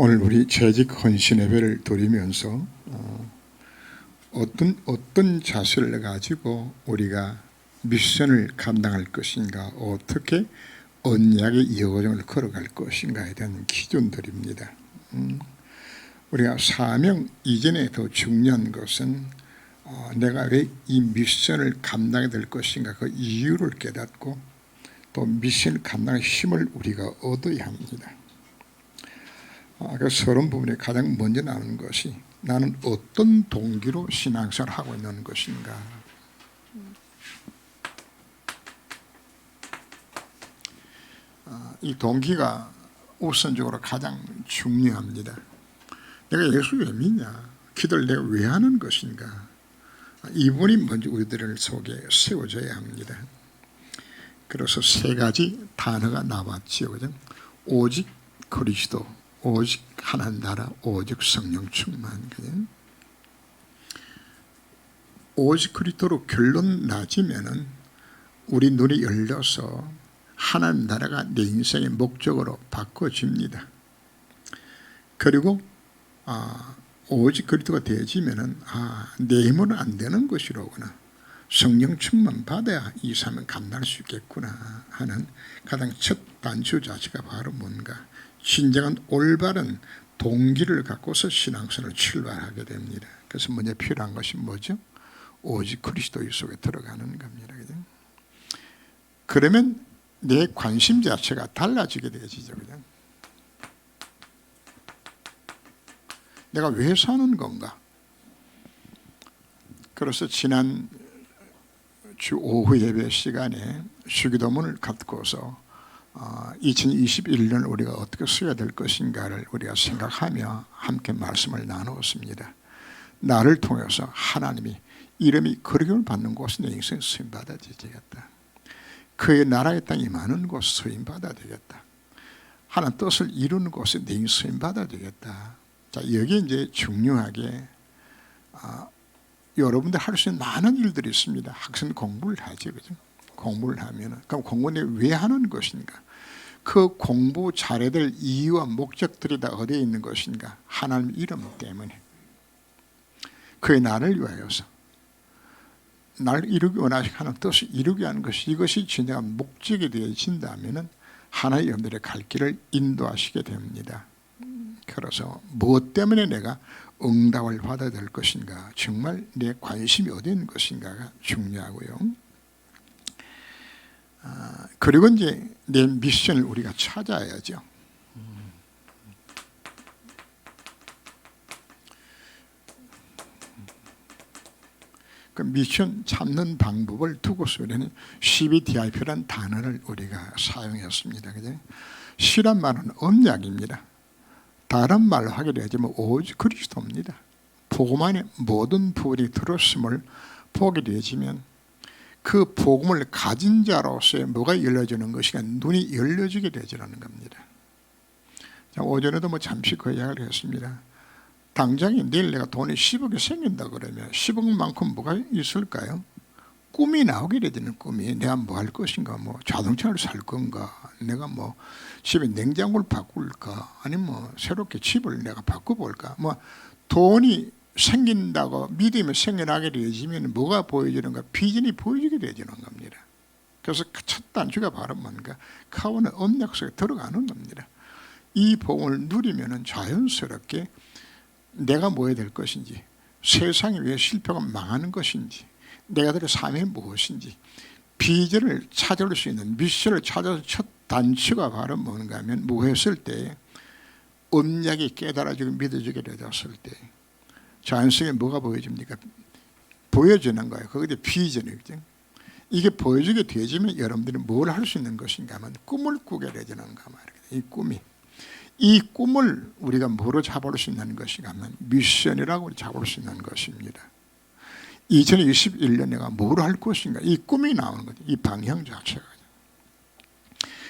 오늘 우리 재직 헌신 예배를 드리면서 어떤 자세를 가지고 우리가 미션을 감당할 것인가, 어떻게 언약의 여정을 걸어갈 것인가에 대한 기준들입니다. 우리가 사명 이전에 더 중요한 것은 내가 왜 이 미션을 감당해야 될 것인가, 그 이유를 깨닫고 또 미션을 감당할 힘을 우리가 얻어야 합니다. 그 서론 부분에 가장 먼저 나오는 것이 나는 어떤 동기로 신앙생활을 하고 있는 것인가. 이 동기가 우선적으로 가장 중요합니다. 내가 예수 왜 믿냐? 기도를 내가 왜 하는 것인가? 이 부분이 먼저 우리들 속에 세워져야 합니다. 그래서 세 가지 단어가 나왔지요. 그죠? 오직 그리스도, 오직 하나님 나라, 오직 성령 충만. 그죠? 오직 그리스도로 결론 나지면은 우리 눈이 열려서 하나님 나라가 내 인생의 목적으로 바꿔집니다. 그리고 오직 그리스도가 되어지면은 내 힘으로는 안 되는 것이로구나, 성령 충만 받아야 이 삶을 감당할 수 있겠구나 하는 가장 첫 단추 자체가 바로 뭔가 진정한 올바른 동기를 갖고서 신앙생활을 출발하게 됩니다. 그래서 먼저 필요한 것이 뭐죠? 오직 그리스도 속에 들어가는 겁니다. 그죠? 그러면 내 관심 자체가 달라지게 되어지죠. 그죠? 내가 왜 사는 건가? 그래서 지난 주 오후 예배 시간에 주기도문을 갖고서 2021년 우리가 어떻게 써야 될 것인가를 우리가 생각하며 함께 말씀을 나누었습니다. 나를 통해서 하나님이 이름이 거룩을 받는 곳에 내 인생 쓰임받아야 되겠다. 그의 나라의 땅이 많은 곳 쓰임받아야 되겠다. 하나님 뜻을 이루는 곳에 내 인생 쓰임받아야 되겠다. 자, 여기에 이제 중요하게 여러분들 할 수 있는 많은 일들이 있습니다. 학생 공부를 하죠. 그죠? 공부를 하면은, 그럼 공부는 왜 하는 것인가? 그 공부 잘해야 될 이유와 목적들이 다 어디에 있는 것인가? 하나님 이름 때문에. 그의 나를 위하여서. 나를 이루기 원하시는 뜻을 이루게 하는 것이, 이것이 진정한 목적이 되어진다면은 하나의 여러분들의 갈 길을 인도하시게 됩니다. 그래서 무엇 때문에 내가 응답을 받아야 될 것인가, 정말 내 관심이 어디 있는 것인가가 중요하고요. 그리고 이제 내 미션을 우리가 찾아야죠. 그 미션 찾는 방법을 두고서 우리는 CBDIP라는 단어를 우리가 사용했습니다. 그죠? C란 말은 언약입니다. 다른 말로 하게 되지만 오직 그리스도입니다. 복음 안에 모든 부분이 들었음을 보게 되어지면 그 복음을 가진 자로서의 뭐가 열려지는 것이가 눈이 열려지게 되지라는 겁니다. 자, 오전에도 잠시 그 이야기를 했습니다. 당장에 내일 내가 돈이 10억이 생긴다 그러면 10억만큼 뭐가 있을까요? 꿈이 나오게 되는 꿈이 내가 뭐 할 것인가, 뭐 자동차를 살 건가, 내가 뭐 집에 냉장고를 바꿀까, 아니면 뭐 새롭게 집을 내가 바꿔볼까, 뭐 돈이 생긴다고 믿으면 생겨나게 되어지면 뭐가 보여지는가? 비전이 보여지게 되어지는 겁니다. 그래서 첫 단추가 바로 뭔가? 카운의 언약 속에 들어가는 겁니다. 이 복음을 누리면 자연스럽게 내가 뭐 해야 될 것인지, 세상이 왜 실패가 망하는 것인지, 내가 들의 삶이 무엇인지, 비전을 찾을 수 있는 미션을 찾아서 첫 단추가 바로 뭔가 하면 무했을 때 언약이 깨달아지고 믿어지게 되었을 때 자연스럽게 뭐가 보여집니까? 보여지는 거예요. 그게 비전이거든요. 이게 보여지게 되어지면 여러분들이 뭘 할 수 있는 것인가 하면 꿈을 꾸게 되지는 가 말이에요. 이 꿈을 우리가 뭐로 잡을 수 있는 것인가 하면 미션이라고 잡을 수 있는 것입니다. 2021년 내가 뭘 할 것인가, 이 꿈이 나오는 거죠. 이 방향 자체가.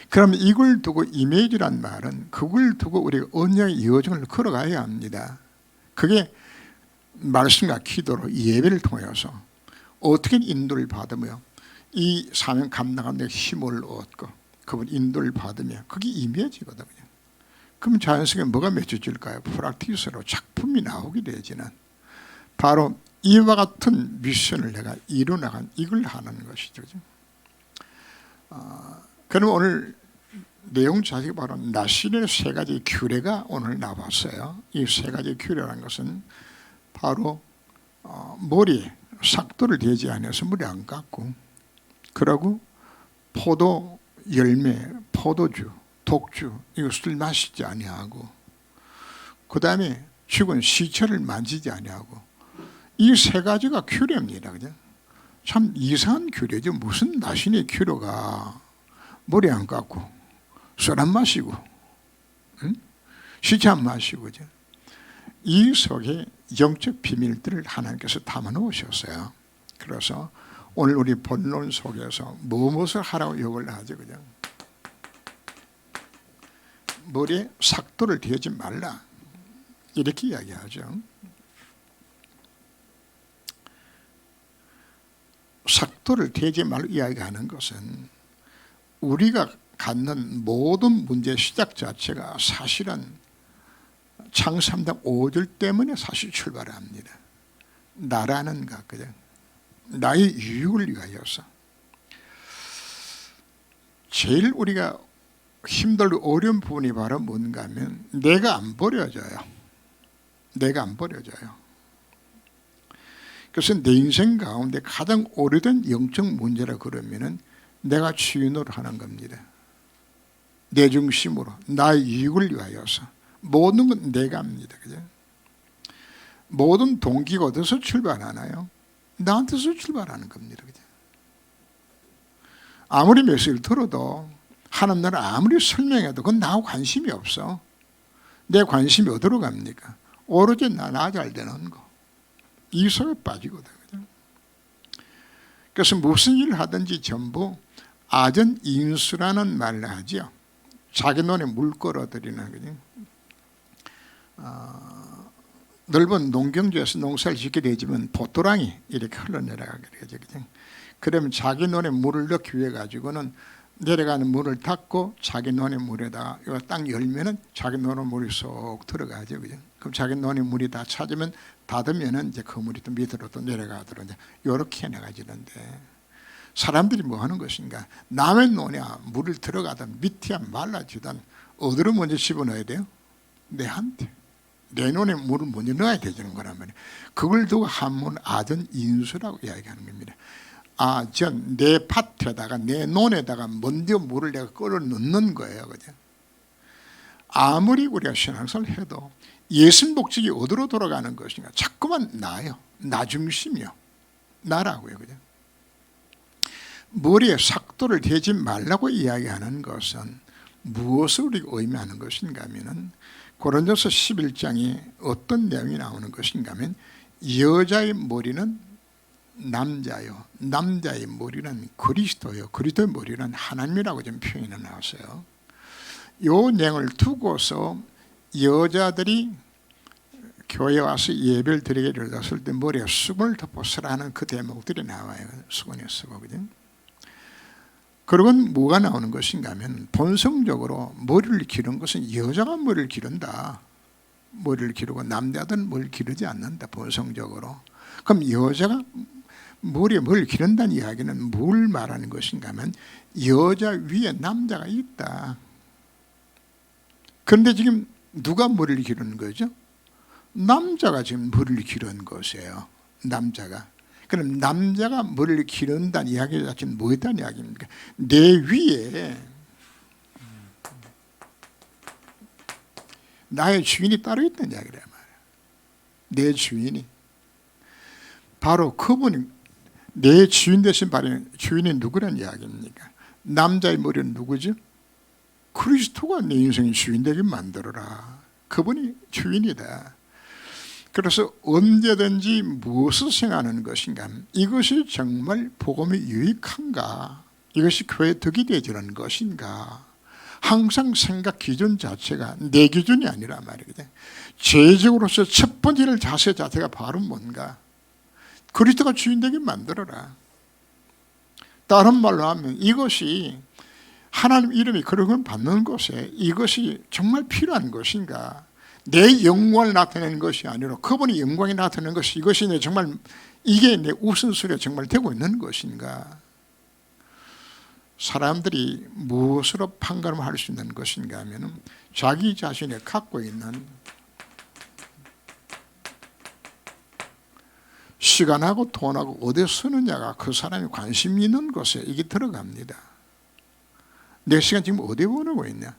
그럼 이걸 두고 이미지란 말은 그걸 두고 우리가 언약의 여정을 걸어가야 합니다. 그게 말씀과 기도로 예배를 통해서 어떻게 인도를 받으며 이 사명 감당하는 데 힘을 얻고 그분 인도를 받으며 그게 이미지거든요. 그럼 자연스럽게 뭐가 맺혀질까요? 프랙티스로 작품이 나오게 되지는 바로 이와 같은 미션을 내가 이루나간 이걸 하는 것이죠. 그럼 오늘 내용 자세히 바로 나신의 세 가지 규례가 오늘 나왔어요. 이 세 가지 규례라는 것은 바로 머리에 삭도를 대지 않아서 머리 안 깎고, 그러고 포도 열매, 포도주, 독주 이것을 마시지 아니하고, 그 다음에 죽은 시체를 만지지 아니하고, 이 세 가지가 규례입니다. 그죠? 참 이상한 규례죠. 무슨 나신의 규례가 머리 안 깎고 술 안 마시고, 응? 시체 안 마시고, 그죠? 이 속에 영적 비밀들을 하나님께서 담아 놓으셨어요. 그래서 오늘 우리 본론 속에서 무엇을 하라고 욕을 하죠, 그죠? 머리에 삭도를 대지 말라 이렇게 이야기하죠. 삭도를 대지 말라 이야기하는 것은 우리가 갖는 모든 문제의 시작 자체가 사실은 창세 3장 5절 때문에 사실 출발합니다. 나라는 것, 그죠? 나의 유익을 위하여서. 제일 우리가 힘들고 어려운 부분이 바로 뭔가 하면 내가 안 버려져요. 내가 안 버려져요. 그래서 내 인생 가운데 가장 오래된 영적 문제라 그러면은 내가 주인으로 하는 겁니다. 내 중심으로 나의 이익을 위하여서 모든 건 내가 합니다. 그죠? 모든 동기가 어디서 출발하나요? 나한테서 출발하는 겁니다. 그죠? 아무리 메시지를 들어도 하나님 나라 아무리 설명해도 그건 나하고 관심이 없어. 내 관심이 어디로 갑니까? 오로지 나 잘 되는 거. 이 속에 빠지거든. 그죠? 그래서 무슨 일을 하든지 전부 아전인수라는 말을 하죠. 자기 눈에 물 끌어들이는 거죠. 넓은 농경지에서 농사를 짓게 되지만 보토랑이 이렇게 흘러내려가게 되죠. 그러면 자기 눈에 물을 넣기 위해 가지고는 내려가는 물을 닫고 자기 논의 물에다가 이거 딱 열면은 자기 논의 물이 쏙 들어가죠. 그죠? 그럼 자기 논의 물이 다 찾으면 닫으면은 이제 그 물이 또 밑으로 또 내려가도록 이제 이렇게 해나가지는데, 사람들이 뭐 하는 것인가? 남의 논에 물을 들어가든 밑에 말라지든 어디로 먼저 집어넣어야 돼요? 내한테. 내 논에 물을 먼저 넣어야 되는 거란 말이에요. 그걸 두고 한문 아전 인수라고 이야기하는 겁니다. 내 밭에다가 내 논에다가 먼저 물을 내가 끌어 넣는 거예요. 그죠? 아무리 우리가 신앙생활을 해도 예수 목적이 어디로 돌아가는 것인가? 자꾸만 나요. 나 중심이요. 나라고요. 그죠? 머리에 삭도를 대지 말라고 이야기하는 것은 무엇을 우리가 의미하는 것인가 하면은 고린도서 11장에 어떤 내용이 나오는 것인가 하면 여자의 머리는 남자요, 남자의 머리는 그리스도요, 그리스도의 머리는 하나님이라고 좀 표현해 나왔어요. 이 내용을 두고서 여자들이 교회 와서 예배를 드리게 되었을 때 머리에 수건을 덮어 쓰라 하는 그 대목들이 나와요. 수건에 쓰고. 그죠? 그리고는 뭐가 나오는 것인가 하면 본성적으로 머리를 기른 것은 여자가 머리를 기른다. 머리를 기르고 남자들은 머리를 기르지 않는다. 본성적으로. 그럼 여자가 머리에 머리를 기른다는 이야기는 뭘 말하는 것인가 하면 여자 위에 남자가 있다. 그런데 지금 누가 머리를 기르는 거죠? 남자가 지금 머리를 기르는 것이에요. 남자가. 그럼 남자가 머리를 기른다는 이야기 자체는 뭐였다는 이야기입니까? 내 위에 나의 주인이 따로 있다는 이야기란 말이에요. 내 주인이. 바로 그분이 내 주인 되신 주인이 누구란 이야기입니까? 남자의 머리는 누구죠? 그리스도가 내 인생의 주인 되게 만들어라. 그분이 주인이다. 그래서 언제든지 무엇을 생각하는 것인가? 이것이 정말 복음이 유익한가? 이것이 교회에 덕이 되어지는 것인가? 항상 생각 기준 자체가 내 기준이 아니라 말이거든. 제적으로서 첫 번째 자세 자체가 바로 뭔가? 그리스도가 주인 되게 만들어라. 다른 말로 하면 이것이 하나님 이름이 그런 걸 받는 곳에 이것이 정말 필요한 것인가? 내 영광을 나타내는 것이 아니라 그분의 영광이 나타내는 것이 이것이 정말 이게 내 우선순위가 정말 되고 있는 것인가? 사람들이 무엇으로 판가름을 할 수 있는 것인가 하면 자기 자신이 갖고 있는 시간하고 돈하고 어디에 쓰느냐가 그 사람이 관심 있는 곳에 이게 들어갑니다. 내 시간 지금 어디에 보내고 있냐?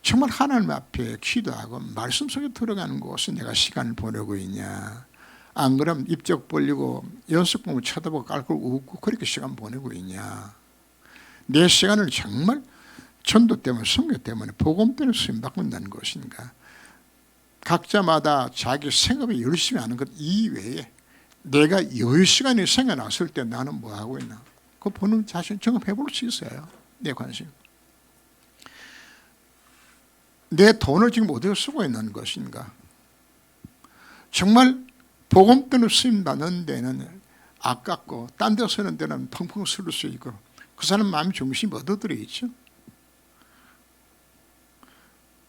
정말 하나님 앞에 기도하고 말씀 속에 들어가는 곳에 내가 시간을 보내고 있냐? 안 그러면 입적 벌리고 연습 공부 쳐다보고 깔깔 웃고 그렇게 시간 보내고 있냐? 내 시간을 정말 전도 때문에 성교 때문에 복음 때문에 쓰임받고 있는 것인가? 각자마다 자기 생업에 열심히 하는 것 이외에 내가 여유 시간이 생겨났을 때 나는 뭐 하고 있나? 그거 보는 자신 점검해 볼 수 있어요. 내 관심. 내 돈을 지금 어디에 쓰고 있는 것인가? 정말 복음 때문에 쓰임받는 데는 아깝고 딴 데 쓰는 데는 펑펑 쓸 수 있고 그 사람 마음 중심이 어디 들어있죠?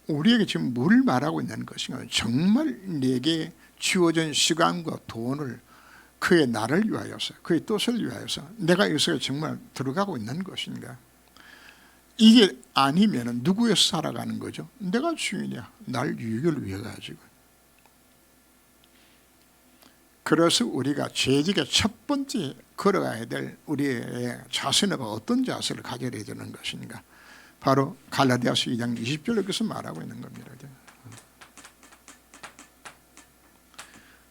우리에게 지금 뭘 말하고 있는 것인가? 정말 내게 주어진 시간과 돈을 그의 나를 위하여서 그의 뜻을 위하여서 내가 여기서 정말 들어가고 있는 것인가? 이게 아니면 누구에서 살아가는 거죠? 내가 주인이야. 날 유익을 위해 가지고. 그래서 우리가 재직의 첫 번째 걸어가야 될 우리의 자세는 어떤 자세를 가져야 되는 것인가? 바로 갈라디아서 2장 20절에 여기서 말하고 있는 겁니다.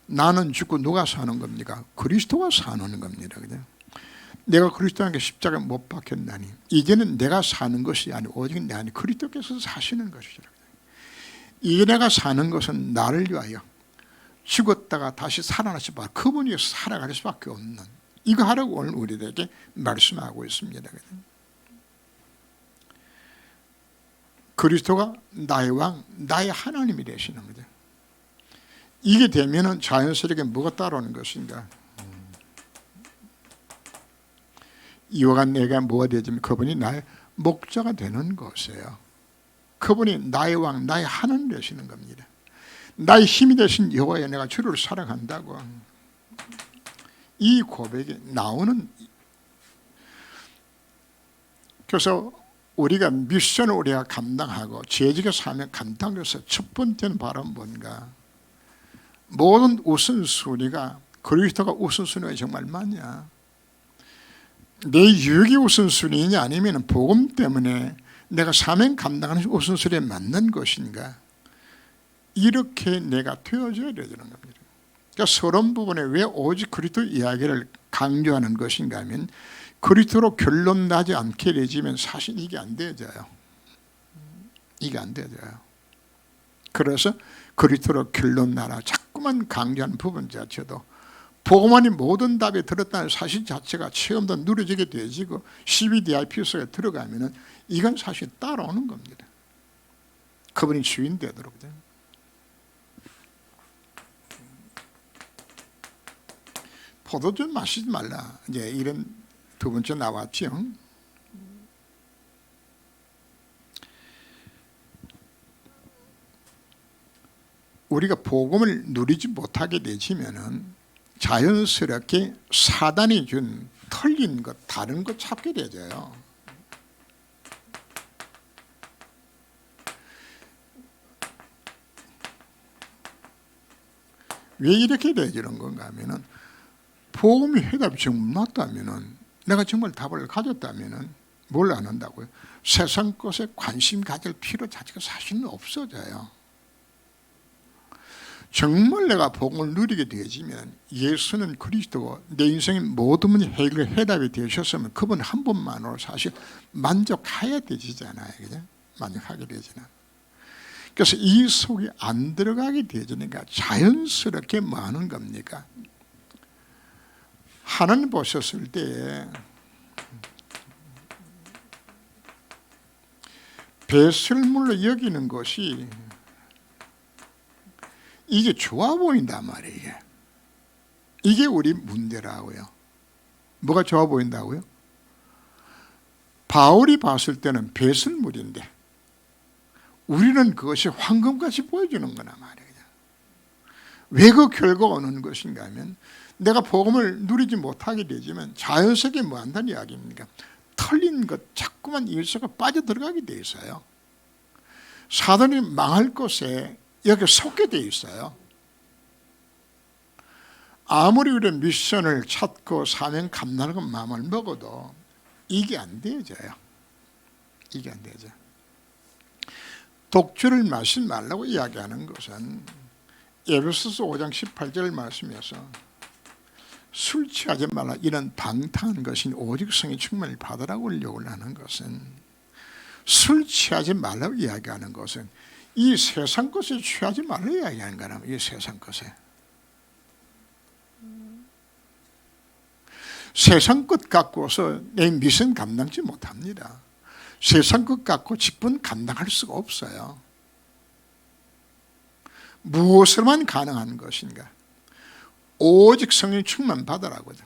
나는 죽고 누가 사는 겁니까? 그리스도가 사는 겁니다. 내가 그리스도와 함께 십자가에 못 박혔나니 이제는 내가 사는 것이 아니고 오직 내 안에 그리스도께서 사시는 것이죠. 이제 내가 사는 것은 나를 위하여 죽었다가 다시 살아나서 그분이 살아갈 수밖에 없는 이거 하라고 오늘 우리에게 말씀하고 있습니다. 그리스도가 나의 왕, 나의 하나님이 되시는 거죠. 이게 되면은 자연스럽게 뭐가 따라오는 것인가? 이와 같은 내가 뭐가 되지만 그분이 나의 목자가 되는 것이에요. 그분이 나의 왕, 나의 하나님 되시는 겁니다. 나의 힘이 되신 여호와여 내가 주를 사랑한다고 이 고백이 나오는. 그래서 우리가 미션을 우리가 감당하고 재직의 삶을 감당해서 첫 번째는 바로 뭔가? 모든 우선순위가 그리스도가 우선순위가 정말 맞냐? 내 유익이 우선순위냐 아니면 복음 때문에 내가 사명 감당하는 우선순위에 맞는 것인가? 이렇게 내가 되어져야 되는 겁니다. 그러니까 서론 부분에 왜 오직 그리스도 이야기를 강조하는 것인가 하면 그리스도로 결론 나지 않게 되지면 사실 이게 안 되어져요. 이게 안 되어져요. 그래서 그리스도로 결론 나라 자꾸만 강조하는 부분 자체도 복음 안에 모든 답이 들었다는 사실 자체가 체험도 누려지게 되지고 CBDIP 속에 들어가면은 이건 사실 따라오는 겁니다. 그분이 주인 되도록. 포도주 마시지 말라. 이제 이런 두 번째 나왔죠. 우리가 복음을 누리지 못하게 되지면은 자연스럽게 사단이 준 틀린 것, 다른 것 찾게 되죠. 왜 이렇게 되지는 건가 하면은 복음의 해답이 정말 맞다면은 내가 정말 답을 가졌다면은 뭘 안 한다고요? 세상 것에 관심 가질 필요 자체가 사실은 없어져요. 정말 내가 복음을 누리게 되어지면 예수는 그리스도고 내 인생의 모든 문제 해결 해답이 되셨으면 그분 한 분만으로 사실 만족해야 되잖아요. 그죠? 만족하게 되잖아요. 그래서 이 속에 안 들어가게 되니까 자연스럽게 뭐 하는 겁니까? 하나님 보셨을 때 배설물로 여기는 것이 이게 좋아 보인단 말이에요. 이게 우리 문제라고요. 뭐가 좋아 보인다고요? 바울이 봤을 때는 배설물인데 우리는 그것이 황금같이 보여주는 거나 말이에요. 왜 그 결과가 오는 것인가 하면 내가 복음을 누리지 못하게 되지만 자연스럽게 뭐 한다는 이야기입니까? 털린 것 자꾸만 일서가 빠져들어가게 돼 있어요. 사단이 망할 곳에 여기 속게 돼 있어요. 아무리 우리 미션을 찾고 사명 감당하고 마음을 먹어도 이게 안 되어져요. 이게 안 되어져. 독주를 마시지 말라고 이야기하는 것은 에베소서 5장 18절 말씀에서 술 취하지 말라 이런 방탕한 것이 오직 성의 충만을 받으라고 요구하는 것은 술 취하지 말라고 이야기하는 것은 이 세상 것에 취하지 말라고 이야기하는 거라면 이 세상 것에 세상 것 갖고서 내 미션 감당치 못합니다. 세상 것 갖고 직분 감당할 수가 없어요. 무엇으로만 가능한 것인가? 오직 성령 충만 받으라거든.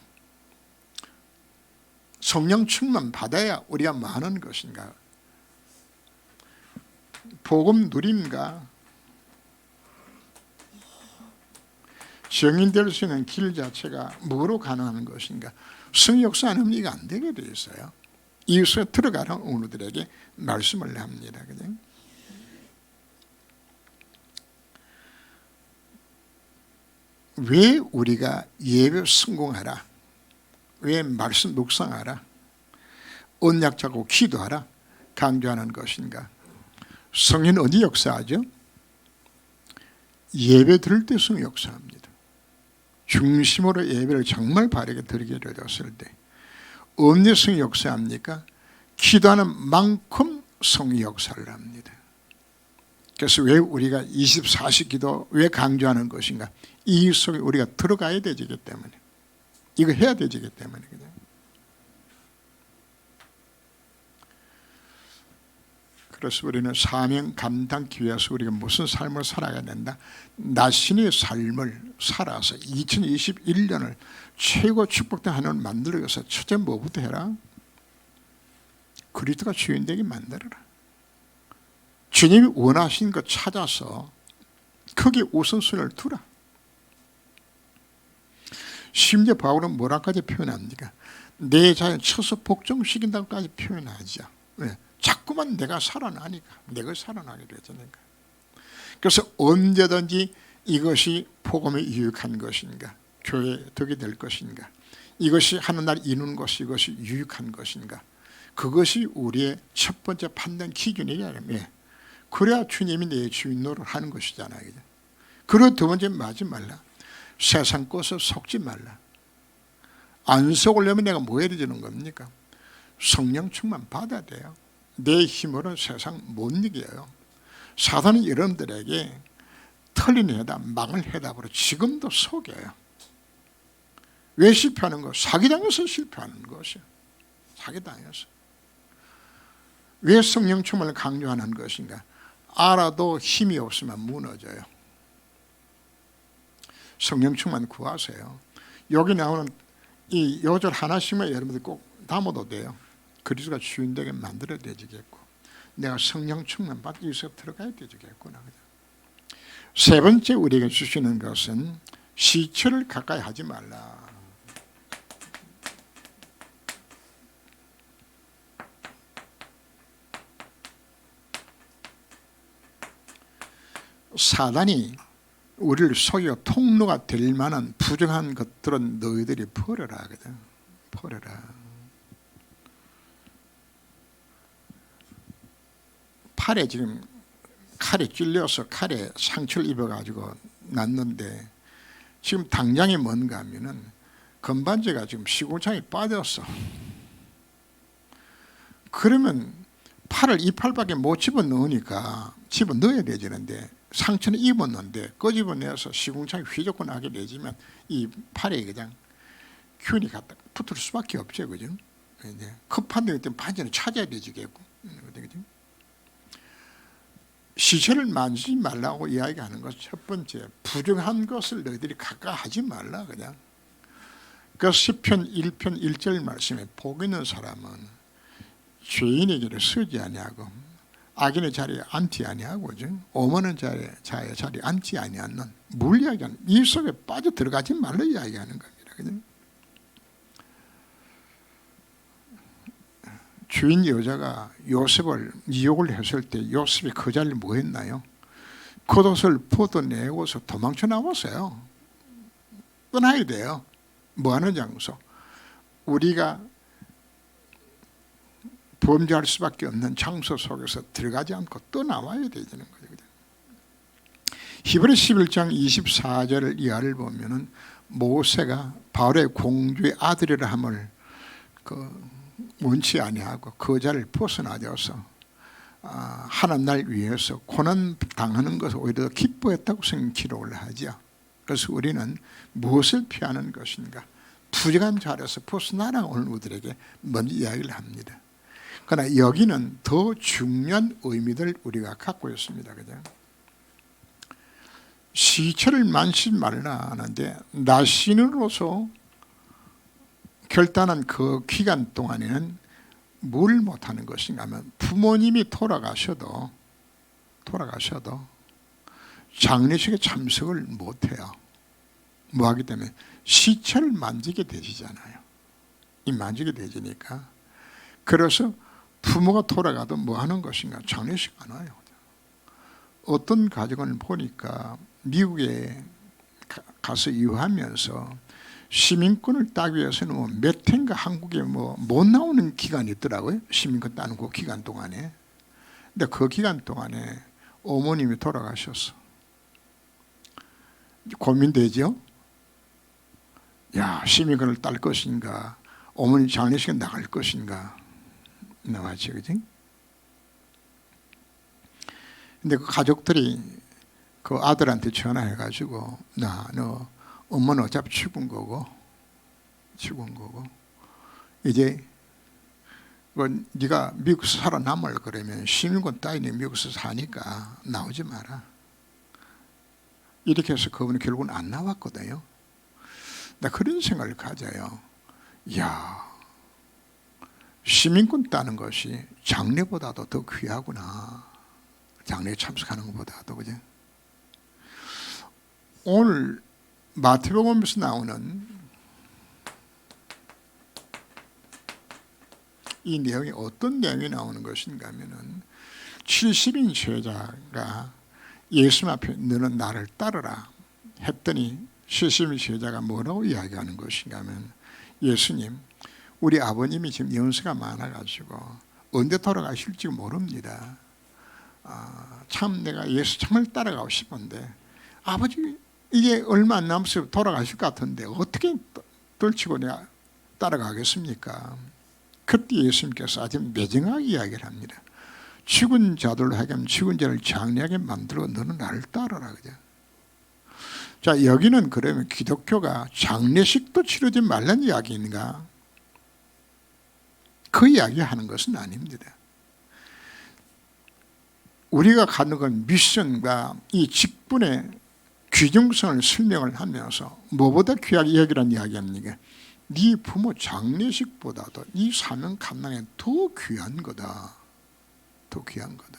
성령 충만 받아야 우리가 많은 것인가? 복음 누림과 증인될 수 있는 길 자체가 뭐로 가능한 것인가? 성령 역사 안 하면 이거 안 되게 되어 있어요. 이웃에 들어가는 오늘들에게 말씀을 합니다. 그죠? 왜 우리가 예배 성공하라, 왜 말씀 묵상하라, 언약 잡고 기도하라 강조하는 것인가? 성령은 어디 역사하죠? 예배 드릴 때 성령 역사합니다. 중심으로 예배를 정말 바르게 드리게 되었을 때 언제 성령 역사합니까? 기도하는 만큼 성령 역사를 합니다. 그래서 왜 우리가 24시 기도 왜 강조하는 것인가? 이 속에 우리가 들어가야 되기 때문에, 이거 해야 되기 때문에. 그래서 우리는 사명 감당하기 위해서 우리가 무슨 삶을 살아야 된다? 나신의 삶을 살아서 2021년을 최고 축복된 한 해를 만들기 위해서 첫째 뭐부터 해라? 그리스도가 주인 되게 만들어라. 주님이 원하신 것 찾아서 거기에 우선순위를 두라. 심지어 바울은 뭐라까지 표현합니까? 내 자연 쳐서 복종시킨다고까지 표현하죠. 왜? 자꾸만 내가 살아나니까, 내가 살아나게 되잖아요. 그래서 언제든지 이것이 복음에 유익한 것인가, 교회에 덕이 될 것인가, 이것이 하나님 이루는 것이 이것이 유익한 것인가, 그것이 우리의 첫 번째 판단 기준이냐. 그래야 주님이 내 주인 노릇을 하는 것이잖아요. 그리고 두 번째 맞지 말라. 세상 것을 속지 말라. 안 속으려면 내가 뭐 해야 되는 겁니까? 성령 충만 받아야 돼요. 내 힘으로는 세상 못 이겨요. 사단은 여러분들에게 틀린 해답, 망을 해답으로 지금도 속여요. 왜 실패하는 거? 사기당해서 실패하는 것이에요. 사기당해서. 왜 성령 충만을 강조하는 것인가? 알아도 힘이 없으면 무너져요. 성령 충만 구하세요. 여기 나오는 이 요절 하나씩만 여러분들 꼭 담아도 돼요. 그리스도가 주인 되게 만들어야 되겠고, 내가 성령 충만 받기 위해서 들어가야 되겠구나. 세 번째 우리에게 주시는 것은 시체를 가까이 하지 말라. 사단이 우리를 속여 통로가 될 만한 부정한 것들은 너희들이 버려라 하거든. 버려라. 팔에 지금 칼에 찔려서 칼에 상처를 입어가지고 났는데 지금 당장이 뭔가 하면은 건반지가 지금 시궁창에 빠졌어. 그러면 팔을 이 팔밖에 못 집어넣으니까 집어넣어야 되지는데 상처는 입었는데 꺼집어내서 시궁창에 휘젓고 나게 되지만 이 팔에 그냥 균이 갖다 붙을 수밖에 없죠. 그죠? 급한 데 때문에 반지는 찾아야 되지겠고. 시체를 만지지 말라고 이야기하는 것 첫 번째, 부정한 것을 너희들이 가까이 하지 말라. 그냥 그 시편 1편 1절 말씀에 복 있는 사람은 죄인의 길에 서지 아니하고 악인의 자리에 앉지 아니하고 오만한 자의 자리에 앉지 아니하는 뭘 이야기하는, 이 속에 빠져 들어가지 말라 이야기하는 겁니다. 그죠? 주인 여자가 요셉을 유혹을 했을 때 요셉이 그 자리에 뭐 했나요? 겉옷을 벗어내고서 도망쳐 나왔어요. 떠나야 돼요. 뭐 하는 장소? 우리가 범죄할 수밖에 없는 장소 속에서 들어가지 않고 떠나와야 되는 거죠. 히브리 11장 24절 이하를 보면은 모세가 바울의 공주의 아들이라 함을 원치 아니하고 그 자를 벗어나져서 하나님 날 위해서 고난 당하는 것을 오히려 기뻐했다고 기록을 하죠. 그래서 우리는 무엇을 피하는 것인가? 부정한 자리에서 벗어나라 오늘 우리들에게 먼저 이야기를 합니다. 그러나 여기는 더 중요한 의미를 우리가 갖고 있습니다. 그죠? 시체를 만지지 말라 하는데 나신으로서 결단한 그 기간 동안에는 뭘 못하는 것인가 하면 부모님이 돌아가셔도 장례식에 참석을 못해요. 뭐 하기 때문에 시체를 만지게 되시잖아요. 이 만지게 되지니까. 그래서 부모가 돌아가도 뭐 하는 것인가? 장례식 안 와요. 어떤 가정을 보니까 미국에 가서 유학하면서 시민권을 따기 위해서는 몇 해인가 한국에 못 나오는 기간이 있더라고요. 시민권 따는 그 기간 동안에. 근데 그 기간 동안에 어머님이 돌아가셨어. 고민되죠? 야, 시민권을 딸 것인가? 어머니 장례식에 나갈 것인가? 나왔지, 그지? 근데 그 가족들이 그 아들한테 전화해가지고 너 엄마는 어차피 죽은 거고 이제 네가 미국에서 살아남을 그러면 시민권 따위니 미국에서 사니까 나오지 마라. 이렇게 해서 그분이 결국은 안 나왔거든요. 나 그런 생각을 가져요. 이야, 시민권 따는 것이 장례보다도 더 귀하구나. 장례에 참석하는 것보다도. 그죠? 오늘 마태복음에서 나오는 이 내용이 어떤 내용이 나오는 것인가 하면은 70인 제자가 예수님 앞에 너는 나를 따르라 했더니 70인 제자가 뭐라고 이야기하는 것인가 하면 예수님, 우리 아버님이 지금 연세가 많아가지고 언제 돌아가실지 모릅니다. 참 내가 예수 정말 따라가고 싶은데 아버지 이게 얼마 안 남아서 돌아가실 것 같은데 어떻게 떨치고 내가 따라가겠습니까? 그때 예수님께서 아주 매정하게 이야기를 합니다. 죽은 자들로 하여금 죽은 자를 장례하게 만들어 너는 나를 따르라. 그죠? 자, 여기는 그러면 기독교가 장례식도 치르지 말라는 이야기인가? 그 이야기하는 것은 아닙니다. 우리가 갖는 건 미션과 이 직분의 귀중성을 설명을 하면서 무엇보다 귀하게 여기란 이야기합니까? 네 부모 장례식보다도 네 사명 감당이 더 귀한 거다. 더 귀한 거다.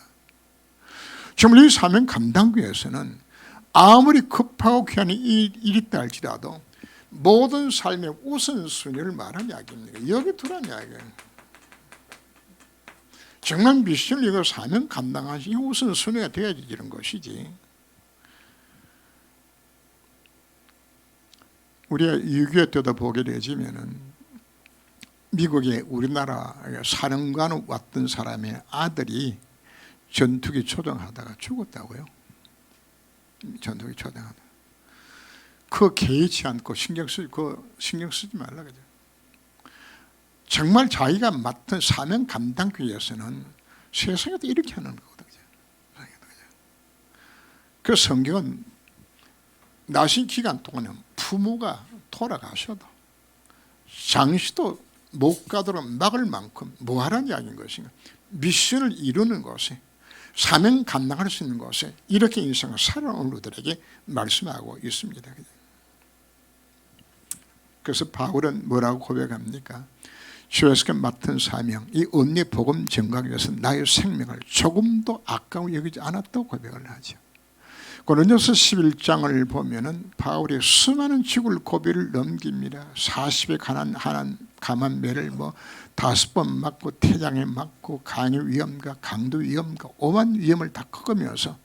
정말 이 사명 감당 위해서는 아무리 급하고 귀한 일이 있다 할지라도 모든 삶의 우선순위를 말하는 이야기입니다. 여기 두란 이야기예요. 정말 미션을 이거 사명 감당하시 이 우선순위가 되어야지 이런 것이지. 우리가 6.25 때도 보게 되지면은 미국에 우리나라에 사령관 왔던 사람의 아들이 전투기 조종하다가 죽었다고요. 전투기 조종하다. 그거 개의치 않고 신경 쓰지 말라 그죠. 정말 자기가 맡은 사명 감당하기 위해서는 세상에도 이렇게 하는 거거든요. 그 성경은 나신 기간 동안에 부모가 돌아가셔도 장시도 못 가도록 막을 만큼 뭐하라는 이야기인 것인가? 미션을 이루는 것에 사명 감당할 수 있는 것에 이렇게 인생을 살아온 우리들에게 말씀하고 있습니다. 그래서 바울은 뭐라고 고백합니까? 주에서 맡은 사명, 이 언니 복음 전가하기 위해서 나의 생명을 조금도 아까워 여기지 않았다고 고백을 하죠. 고린도서 11장을 보면은 바울이 수많은 죽을 고비를 넘깁니다. 40에 감한 매를 5번 맞고 태장에 맞고 강의 위험과 강도 위험과 오만 위험을 다 겪으면서,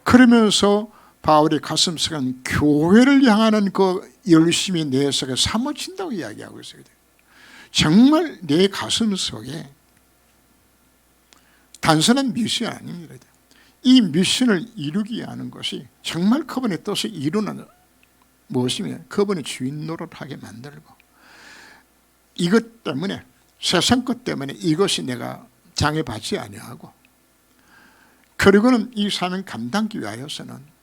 그러면서 바울이 가슴속에 교회를 향하는 그 열심히 내 속에 사모친다고 이야기하고 있어요. 정말 내 가슴 속에 단순한 미션이 아닙니다. 이 미션을 이루기 위해 하는 것이 정말 그분의 뜻을 이루는 무엇이며 그분의 주인 노릇하게 만들고, 이것 때문에, 세상 것 때문에 이것이 내가 장애받지 아니하고, 그리고는 이 사명 감당하기 위하여서는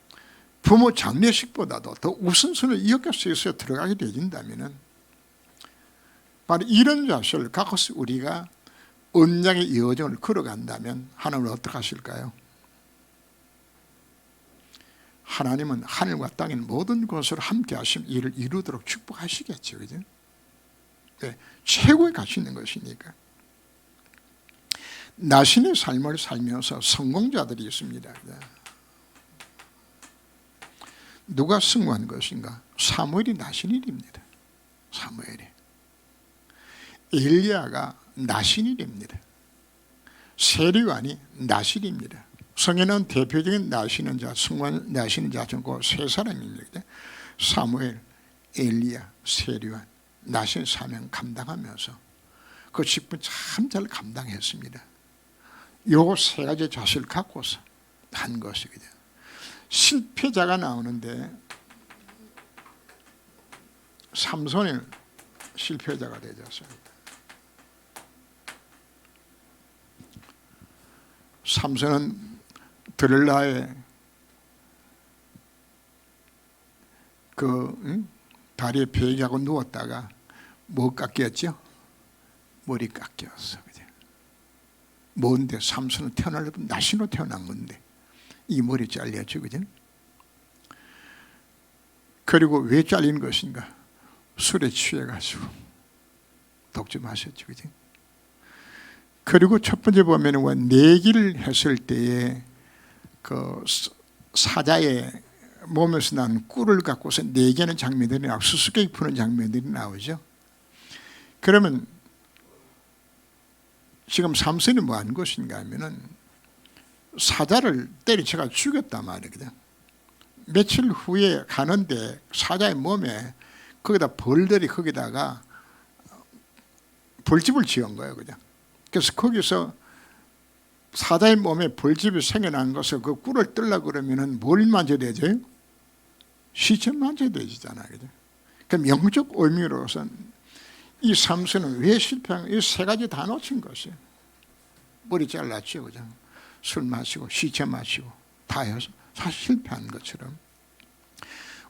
부모 장례식보다도 더 우선순위를 이어갈 수 있어야 들어가게 되진다면, 바로 이런 자세를 갖고서 우리가 언약의 여정을 걸어간다면 하나님은 어떻게 하실까요? 하나님은 하늘과 땅의 모든 것으로 함께 하시면 이를 이루도록 축복하시겠죠. 그죠? 네, 최고의 가치 있는 것이니까. 나신의 삶을 살면서 성공자들이 있습니다. 누가 승리한 것인가? 사무엘이 나신일입니다. 사무엘이. 엘리야가 나신일입니다. 세리관이 나신입니다. 성에는 대표적인 나시는 자, 승관 나시는 자 중 그 세 사람입니다. 사무엘, 엘리야, 세리완, 나신 사명 감당하면서 그 직분 참 잘 감당했습니다. 요 세 가지 자세를 갖고서 한 것이거든요. 실패자가 나오는데 삼손이 실패자가 되었습니다. 삼손은 들릴라의 다리에 베개하고 누웠다가 뭐 깎였죠? 머리 깎였어. 뭔데? 삼손은 태어나려면 나신으로 태어난 건데 이 머리 잘렸죠. 그죠? 그리고 왜 잘린 것인가? 술에 취해가지고 독주 마셨죠. 그죠? 그리고 첫 번째 보면은 내기를 했을 때에 그 사자의 몸에서 난 꿀을 갖고서 내기하는 장면들이 나오고 수수께끼 푸는 장면들이 나오죠. 그러면 지금 삼손이 뭐 한 것인가 하면은 사자를 때리쳐가 죽였단 말이거든. 며칠 후에 가는데 사자의 몸에 거기다 벌들이 거기다가 벌집을 지은 거예요. 그냥. 그래서 거기서 사자의 몸에 벌집이 생겨난 것을 그 꿀을 뜰려고 그러면은 뭘 만져야 되죠? 시체 만져야 되잖아요. 그럼 영적 의미로서는 이 삼손은 왜 실패한, 이 세 가지 다 놓친 것이에요. 머리 잘랐죠. 그죠? 술 마시고 시체 마시고 다 해서 사실 실패한 것처럼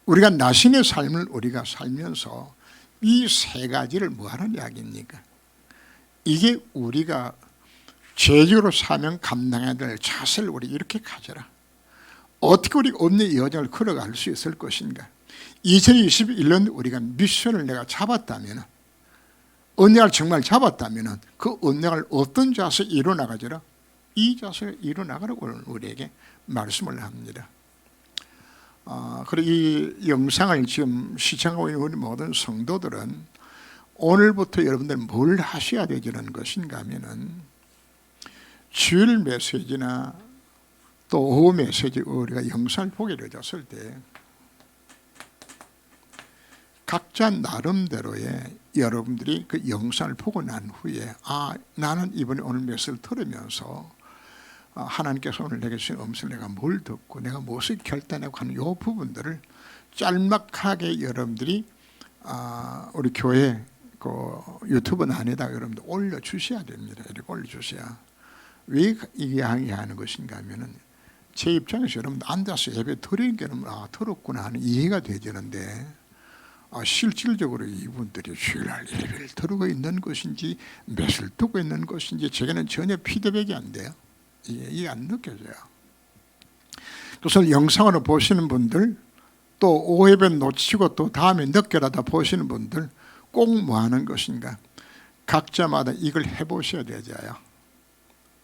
우리가 나신의 삶을 우리가 살면서 이 세 가지를 뭐하는 이야기입니까? 이게 우리가 제주로 사명 감당해야 될 자세를 우리 이렇게 가져라. 어떻게 우리 언니의 여정을 걸어갈 수 있을 것인가? 2021년 우리가 미션을 내가 잡았다면, 언약을 정말 잡았다면 그 언약을 어떤 자세에 이뤄나가지라? 이 자세를 이뤄나가라고 우리에게 말씀을 합니다. 그리고 이 영상을 지금 시청하고 있는 우리 모든 성도들은 오늘부터 여러분들 뭘 하셔야 되는 것인가 하면은 주일 메시지나 또 오후 메시지 우리가 영상을 보게 되었을 때 각자 나름대로의 여러분들이 그 영상을 보고 난 후에 나는 이번에 오늘 메시지를 들으면서 하나님께서 오늘 내게 주신 음성을 내가 뭘 듣고 내가 무엇을 결단하고 하는 이 부분들을 짤막하게 여러분들이 우리 교회 그 유튜브 안에다가 여러분들 올려주셔야 됩니다. 이렇게 올려주셔야. 왜 이게 하는 것인가 하면은 제 입장에서 여러분들 앉아서 예배 드리는 게 들었구나 하는 이해가 되지는데 실질적으로 이분들이 주일날 예배를 드리고 있는 것인지 몇을 두고 있는 것인지 제게는 전혀 피드백이 안 돼요. 이게 안 느껴져요. 그래서 영상으로 보시는 분들 또 오해변 놓치고 또 다음에 늦게라도 보시는 분들 꼭 뭐 하는 것인가? 각자마다 이걸 해보셔야 되잖아요.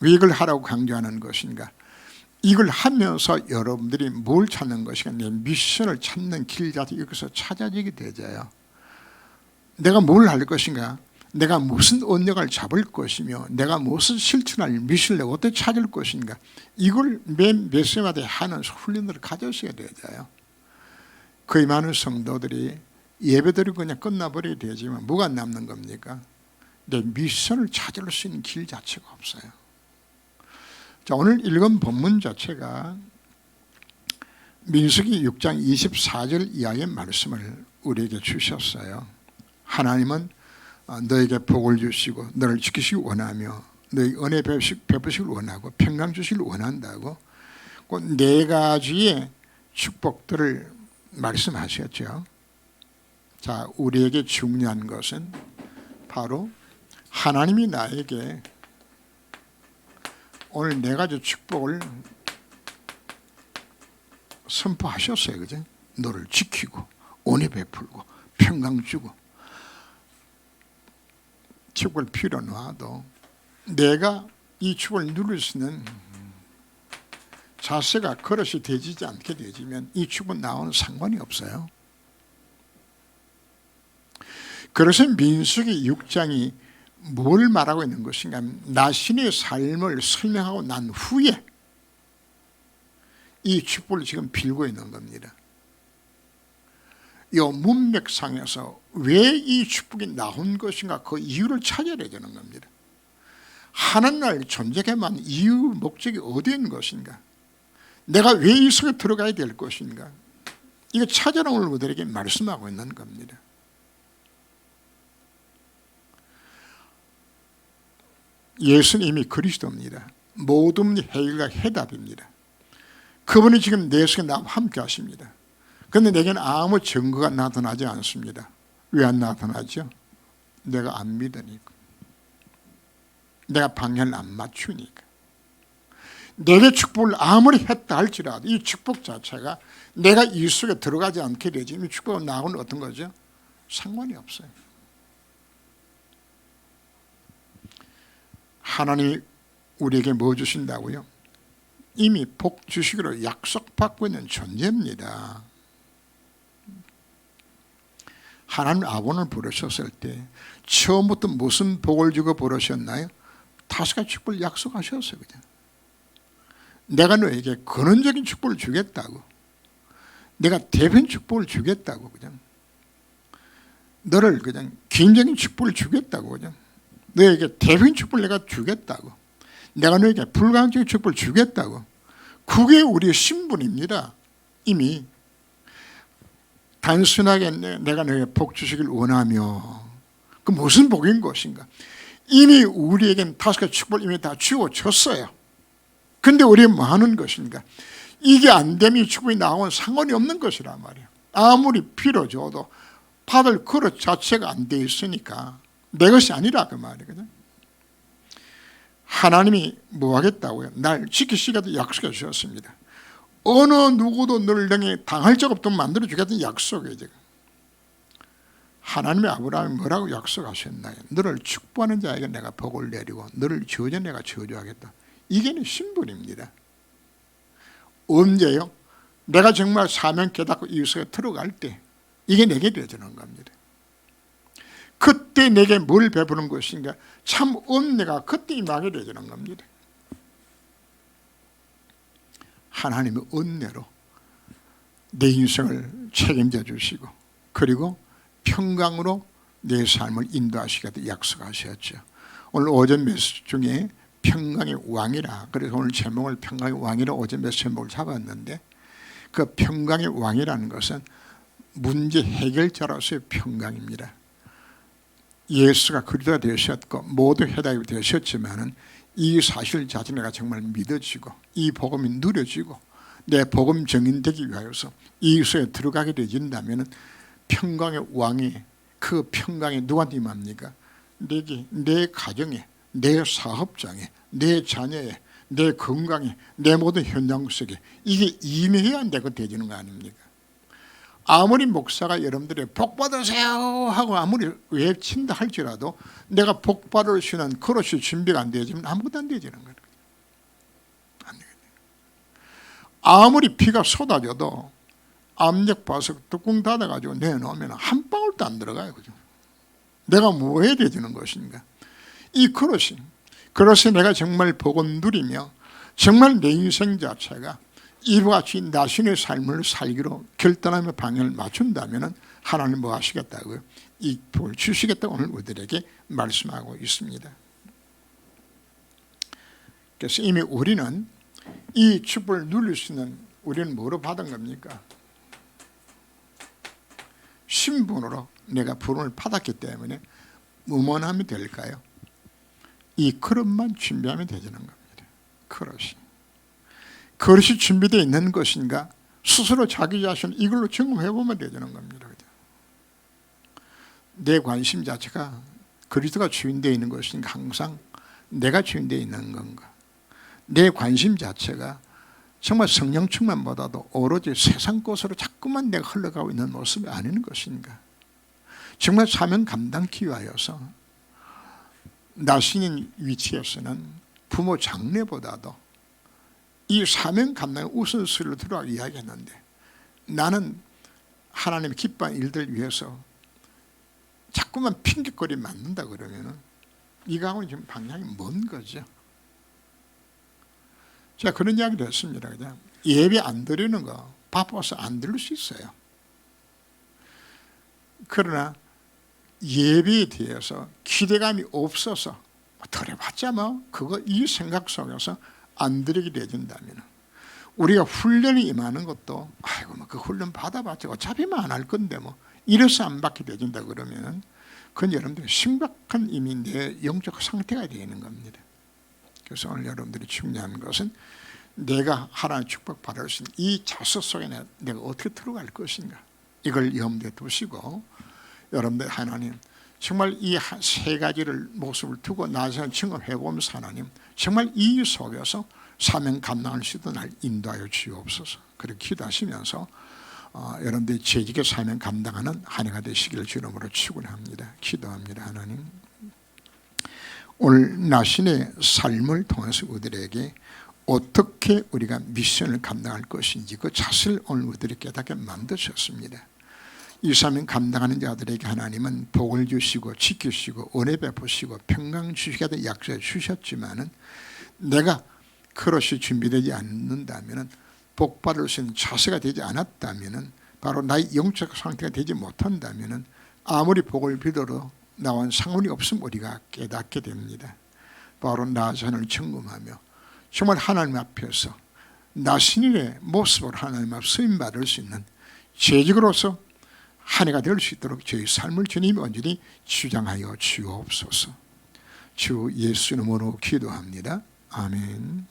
왜 이걸 하라고 강조하는 것인가? 이걸 하면서 여러분들이 뭘 찾는 것인가? 내 미션을 찾는 길 자체 여기서 찾아지게 되잖아요. 내가 뭘 할 것인가? 내가 무슨 언역을 잡을 것이며 내가 무슨 실천할 미션을 내가 어떻게 찾을 것인가? 이걸 몇 세마다 하는 훈련을 가졌어야 되잖아요. 거의 많은 성도들이 예배드리고 그냥 끝나버려야 되지만 뭐가 남는 겁니까? 내 미션을 찾을 수 있는 길 자체가 없어요. 자, 오늘 읽은 본문 자체가 민수기 6장 24절 이하의 말씀을 우리에게 주셨어요. 하나님은 너에게 복을 주시고 너를 지키시기 원하며 너에게 은혜 베푸시길 원하고 평강 주시길 원한다고 그 네 가지의 축복들을 말씀하셨죠. 자, 우리에게 중요한 것은 바로 하나님이 나에게 오늘 네 가지 축복을 선포하셨어요. 그죠? 너를 지키고 은혜 베풀고 평강 주고 축복을 필요 놔도 내가 이 축복을 누릴 수 있는 자세가 그릇이 되지 않게 되지면 이 축복은 나오는 상관이 없어요. 그래서 민수기 6장이 뭘 말하고 있는 것인가 하면 나신의 삶을 설명하고 난 후에 이 축복을 지금 빌고 있는 겁니다. 이 문맥상에서 왜 이 축복이 나온 것인가 그 이유를 찾아야 되는 겁니다. 하나님을 존재하게만 이유 목적이 어디에 있는 것인가, 내가 왜 이 속에 들어가야 될 것인가, 이거 찾아라 오늘 우리에게 말씀하고 있는 겁니다. 예수님이 그리스도입니다. 모든 해결과 해답입니다. 그분이 지금 내 속에 나와 함께 하십니다. 그런데 내게는 아무 증거가 나타나지 않습니다. 왜 안 나타나죠? 내가 안 믿으니까, 내가 방향을 안 맞추니까. 내게 축복을 아무리 했다 할지라도 이 축복 자체가 내가 이 속에 들어가지 않게 되지 이 축복은 나하고는 어떤 거죠? 상관이 없어요. 하나님이 우리에게 뭐 주신다고요? 이미 복 주시기로 약속받고 있는 존재입니다. 하나님 아본을 부르셨을 때 처음부터 무슨 복을 주고 부르셨나요? 5가지 축복을 약속하셨어요. 그냥 내가 너에게 근원적인 축복을 주겠다고, 내가 대변 축복을 주겠다고, 그냥 너를 그냥 개인적인 축복을 주겠다고, 그냥 너에게 대변 축복을 내가 주겠다고, 내가 너에게 불가항적인 축복을 주겠다고. 그게 우리의 신분입니다. 이미 단순하게 내가 너에게 복 주시길 원하며, 그 무슨 복인 것인가? 이미 우리에겐 5가지 축복을 이미 다 주어졌어요. 근데 우리가 뭐 하는 것인가? 이게 안 되면 이 축복이 나오면 상관이 없는 것이란 말이에요. 아무리 필요 줘도 받을 그릇 자체가 안 돼 있으니까 내 것이 아니라 그 말이거든. 하나님이 뭐 하겠다고요? 날 지키시겠다고 약속해 주셨습니다. 어느 누구도 너를 등에 당할 적 없도록 만들어 주겠다는 약속이에요. 지금 하나님의 아브라함이 뭐라고 약속하셨나요? 너를 축복하는 자에게 내가 복을 내리고 너를 저주하는 내가 저주하겠다. 이게 내 신분입니다. 언제요? 내가 정말 사명 깨닫고 이 속에 들어갈 때 이게 내게 되어주는 겁니다. 그때 내게 뭘 베푸는 것인가? 참 은혜가 그때 임하게 되어주는 겁니다. 하나님의 은혜로 내 인생을 책임져 주시고 그리고 평강으로 내 삶을 인도하시겠다 약속하셨죠. 오늘 오전 메시지 중에 평강의 왕이라, 그래서 오늘 제목을 평강의 왕이라 오전 메시지 제목을 잡았는데, 그 평강의 왕이라는 것은 문제 해결자로서의 평강입니다. 예수가 그리스도가 되셨고 모두 해답이 되셨지만은 이 사실 자체가 내가 정말 믿어지고 이 복음이 누려지고 내 복음 증인되기 위하여서 이 속에 들어가게 되진다면은 평강의 왕이, 그 평강이 누구한테 임합니까? 내게, 내 가정에, 내 사업장에, 내 자녀에, 내 건강에, 내 모든 현장 속에 이게 임해야 내가 되지는 거 아닙니까? 아무리 목사가 여러분들이 복 받으세요 하고 아무리 외친다 할지라도 내가 복 받을 수 있는 그릇이 준비가 안 되어지면 아무것도 안 되어지는 거예요. 안 되겠네요. 아무리 비가 쏟아져도 압력 봐서 뚜껑 닫아가지고 내놓으면 한 방울도 안 들어가요. 그죠? 내가 뭐 해야 되는 것인가? 이 그릇이 내가 정말 복을 누리며 정말 내 인생 자체가 이와 같이 나신의 삶을 살기로 결단하며 방향을 맞춘다면 하나님 뭐 하시겠다고요? 이 복을 주시겠다고 오늘 우리들에게 말씀하고 있습니다. 그래서 이미 우리는 이 축복을 누릴 수 있는 우리는 뭐로 받은 겁니까? 신분으로 내가 부름을 받았기 때문에 뭐만 하면 될까요? 이 그릇만 준비하면 되는 겁니다. 그릇이 준비되어 있는 것인가? 스스로 자기 자신을 이걸로 점검해보면 되는 겁니다. 내 관심 자체가 그리스도가 주인되어 있는 것인가? 항상 내가 주인되어 있는 건가? 내 관심 자체가 정말 성령 충만보다도 오로지 세상 것으로 자꾸만 내가 흘러가고 있는 모습이 아닌 것인가? 정말 사명 감당기 위하여서 나신인 위치에서는 부모 장래보다도 이 사명 감당의 우선순위를 들어 이야기했는데 나는 하나님의 기뻐하는 일들 위해서 자꾸만 핑계거리 맞는다 그러면 이거하고는 지금 방향이 먼 거죠. 제가 그런 이야기를 했습니다. 그냥 예배 안 드리는 거 바빠서 안 드릴 수 있어요. 그러나 예배에 대해서 기대감이 없어서 드려봤자 뭐 그거 이 생각 속에서 안 드리게 되어진다면 우리가 훈련에 임하는 것도 아이고 뭐 그 훈련 받아봤자 어차피 뭐 안 할 건데 뭐 이래서 안 받게 되어진다 그러면 그건 여러분들이 심각한 이미 내 영적 상태가 되는 겁니다. 그래서 오늘 여러분들이 중요한 것은 내가 하나님의 축복받을 수 있는 이 자세 속에 내가 어떻게 들어갈 것인가 이걸 염두에 두시고 여러분들 하나님 정말 이 세 가지를 모습을 두고 나중에 증언해보면서 하나님 정말 이 속에서 사명 감당할 수 있도록 날 인도하여 주옵소서. 그렇게 기도하시면서 여러분들이 재직의 사명 감당하는 한 해가 되시기를 주님으로 축원합니다. 기도합니다. 하나님 오늘 나신의 삶을 통해서 우리들에게 어떻게 우리가 미션을 감당할 것인지 그 자세를 오늘 우리들이 깨닫게 만드셨습니다. 이 사명 감당하는 자들에게 하나님은 복을 주시고 지키시고 은혜 베푸시고 평강 주시게 약속해 주셨지만은 내가 그릇이 준비되지 않는다면 복 받을 수 있는 자세가 되지 않았다면 바로 나의 영적 상태가 되지 못한다면 아무리 복을 빌어도 나와 상관이 없음 우리가 깨닫게 됩니다. 바로 나 자신을 점검하며 정말 하나님 앞에서 나 신인의 모습으로 하나님 앞 쓰임받을 수 있는 재직으로서 한 해가 될 수 있도록 저희 삶을 주님이 온전히 주장하여 주옵소서. 주 예수 이름으로 기도합니다. 아멘.